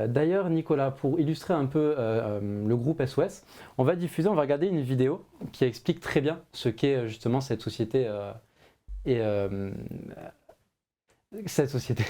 D'ailleurs, Nicolas, pour illustrer un peu le groupe SOS, on va regarder une vidéo qui explique très bien ce qu'est justement cette société et cette société.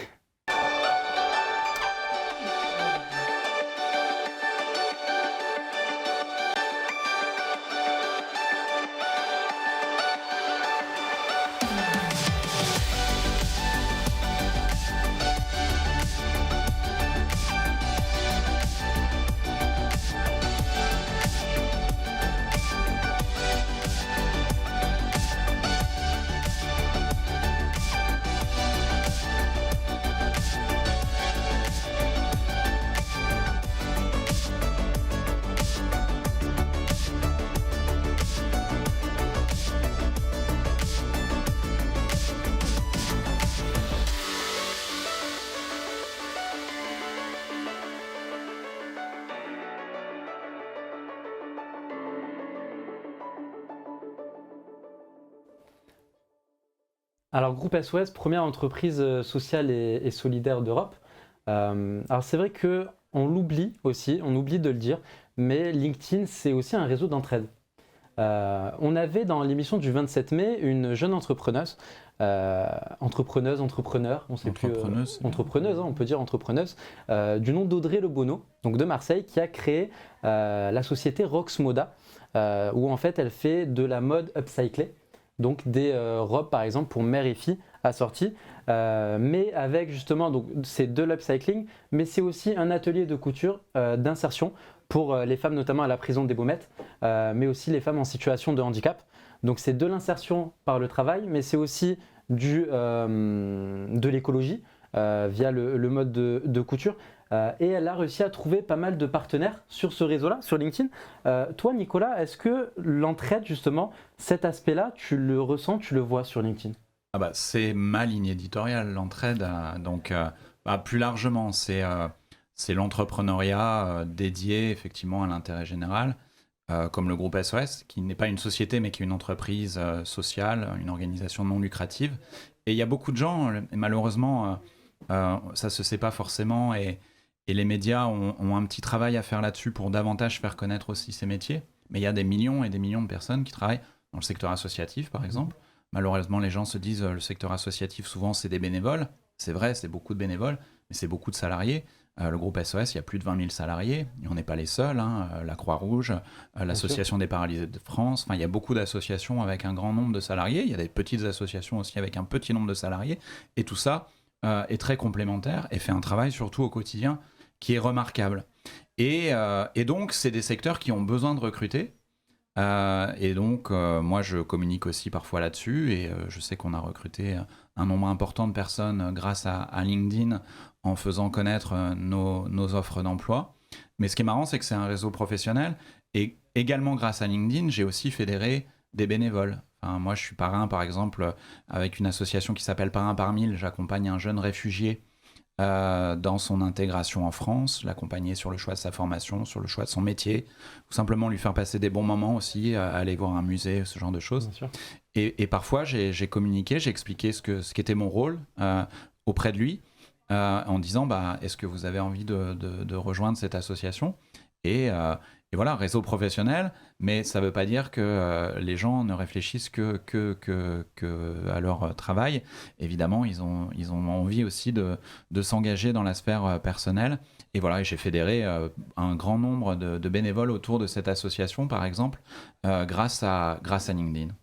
Alors, Groupe SOS, première entreprise sociale et solidaire d'Europe. Alors, c'est vrai qu'on l'oublie aussi, on oublie de le dire, mais LinkedIn, c'est aussi un réseau d'entraide. On avait dans l'émission du 27 mai une jeune entrepreneuse, entrepreneur, on sait plus, entrepreneuse, on peut dire entrepreneuse, du nom d'Audrey Le Bonneau, donc de Marseille, qui a créé la société Rox Moda, où en fait elle fait de la mode upcyclée. Donc des robes par exemple pour mère et fille assorties, mais avec justement, donc c'est de l'upcycling, mais c'est aussi un atelier de couture, d'insertion pour les femmes notamment à la prison des Baumettes, mais aussi les femmes en situation de handicap. Donc c'est de l'insertion par le travail, mais c'est aussi de l'écologie via le mode de couture. Et elle a réussi à trouver pas mal de partenaires sur ce réseau-là, sur LinkedIn. Toi, Nicolas, est-ce que l'entraide, justement, cet aspect-là, tu le ressens, tu le vois sur LinkedIn? C'est ma ligne éditoriale, l'entraide. Plus largement, c'est l'entrepreneuriat dédié effectivement à l'intérêt général, comme le groupe SOS, qui n'est pas une société, mais qui est une entreprise sociale, une organisation non lucrative. Et il y a beaucoup de gens, et malheureusement, ça ne se sait pas forcément, et les médias ont un petit travail à faire là-dessus pour davantage faire connaître aussi ces métiers. Mais il y a des millions et des millions de personnes qui travaillent dans le secteur associatif, par exemple. Malheureusement, les gens se disent le secteur associatif, souvent, c'est des bénévoles. C'est vrai, c'est beaucoup de bénévoles, mais c'est beaucoup de salariés. Le groupe SOS, il y a plus de 20 000 salariés. Et on n'est pas les seuls. La Croix-Rouge, l'Association des paralysés de France. Il y a beaucoup d'associations avec un grand nombre de salariés. Il y a des petites associations aussi avec un petit nombre de salariés. Et tout ça est très complémentaire et fait un travail, surtout au quotidien, qui est remarquable. Et donc, c'est des secteurs qui ont besoin de recruter. Et donc, moi, je communique aussi parfois là-dessus. Et je sais qu'on a recruté un nombre important de personnes grâce à LinkedIn en faisant connaître nos offres d'emploi. Mais ce qui est marrant, c'est que c'est un réseau professionnel. Et également, grâce à LinkedIn, j'ai aussi fédéré des bénévoles. Moi, je suis parrain, par exemple, avec une association qui s'appelle Parrain par 1000. J'accompagne un jeune réfugié dans son intégration en France, l'accompagner sur le choix de sa formation, sur le choix de son métier, ou simplement lui faire passer des bons moments aussi, aller voir un musée, ce genre de choses. Et parfois, j'ai communiqué, j'ai expliqué ce qu'était mon rôle auprès de lui, en disant est-ce que vous avez envie de rejoindre cette association ? Et voilà, réseau professionnel, mais ça ne veut pas dire que les gens ne réfléchissent que à leur travail. Évidemment, ils ont envie aussi de s'engager dans la sphère personnelle. Et voilà, j'ai fédéré un grand nombre de bénévoles autour de cette association, par exemple, grâce à LinkedIn.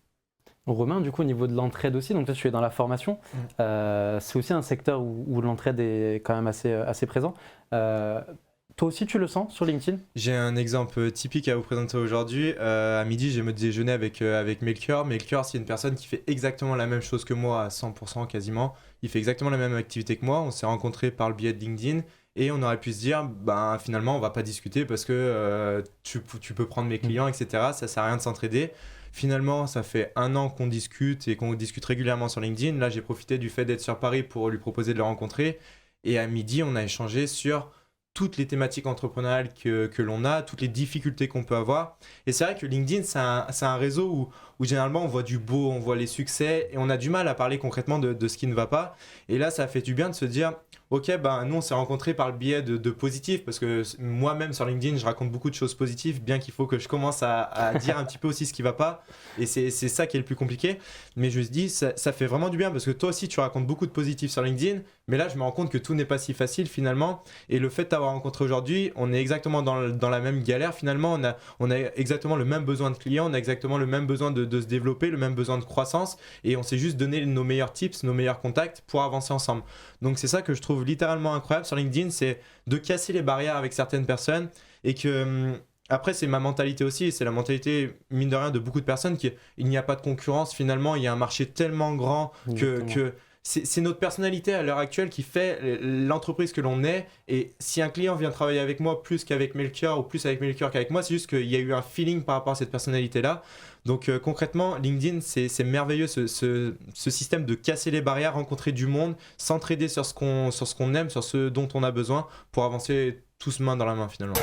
Romain, du coup, au niveau de l'entraide aussi, donc toi tu es dans la formation, c'est aussi un secteur où l'entraide est quand même assez présent. Toi aussi, tu le sens sur LinkedIn ? J'ai un exemple typique à vous présenter aujourd'hui. À midi, j'ai me déjeuner avec Melchior. Melchior, c'est une personne qui fait exactement la même chose que moi, à 100% quasiment. Il fait exactement la même activité que moi. On s'est rencontrés par le biais de LinkedIn. Et on aurait pu se dire, finalement, on va pas discuter parce que tu peux prendre mes clients, etc. Ça sert à rien de s'entraider. Finalement, ça fait 1 an qu'on discute et qu'on discute régulièrement sur LinkedIn. Là, j'ai profité du fait d'être sur Paris pour lui proposer de le rencontrer. Et à midi, on a échangé sur toutes les thématiques entrepreneuriales que l'on a, toutes les difficultés qu'on peut avoir. Et c'est vrai que LinkedIn, c'est un réseau où généralement on voit du beau, on voit les succès et on a du mal à parler concrètement de ce qui ne va pas. Et là, ça fait du bien de se dire, ok, ben nous on s'est rencontrés par le biais de positifs, parce que moi-même sur LinkedIn, je raconte beaucoup de choses positives, bien qu'il faut que je commence à dire un petit peu aussi ce qui va pas, et c'est ça qui est le plus compliqué. Mais je me dis, ça fait vraiment du bien, parce que toi aussi tu racontes beaucoup de positifs sur LinkedIn, mais là je me rends compte que tout n'est pas si facile finalement, et le fait de t'avoir rencontré aujourd'hui, on est exactement dans la même galère finalement, on a exactement le même besoin de clients, on a exactement le même besoin de se développer, le même besoin de croissance, et on s'est juste donné nos meilleurs tips, nos meilleurs contacts pour avancer ensemble. Donc c'est ça que je trouve littéralement incroyable sur LinkedIn, c'est de casser les barrières avec certaines personnes, et que après c'est ma mentalité aussi, c'est la mentalité mine de rien de beaucoup de personnes, il n'y a pas de concurrence finalement, il y a un marché tellement grand que c'est notre personnalité à l'heure actuelle qui fait l'entreprise que l'on est, et si un client vient travailler avec moi plus qu'avec Melchior ou plus avec Melchior qu'avec moi, c'est juste qu'il y a eu un feeling par rapport à cette personnalité-là. Donc concrètement, LinkedIn, c'est merveilleux ce système de casser les barrières, rencontrer du monde, s'entraider sur ce qu'on aime, sur ce dont on a besoin pour avancer tous main dans la main finalement.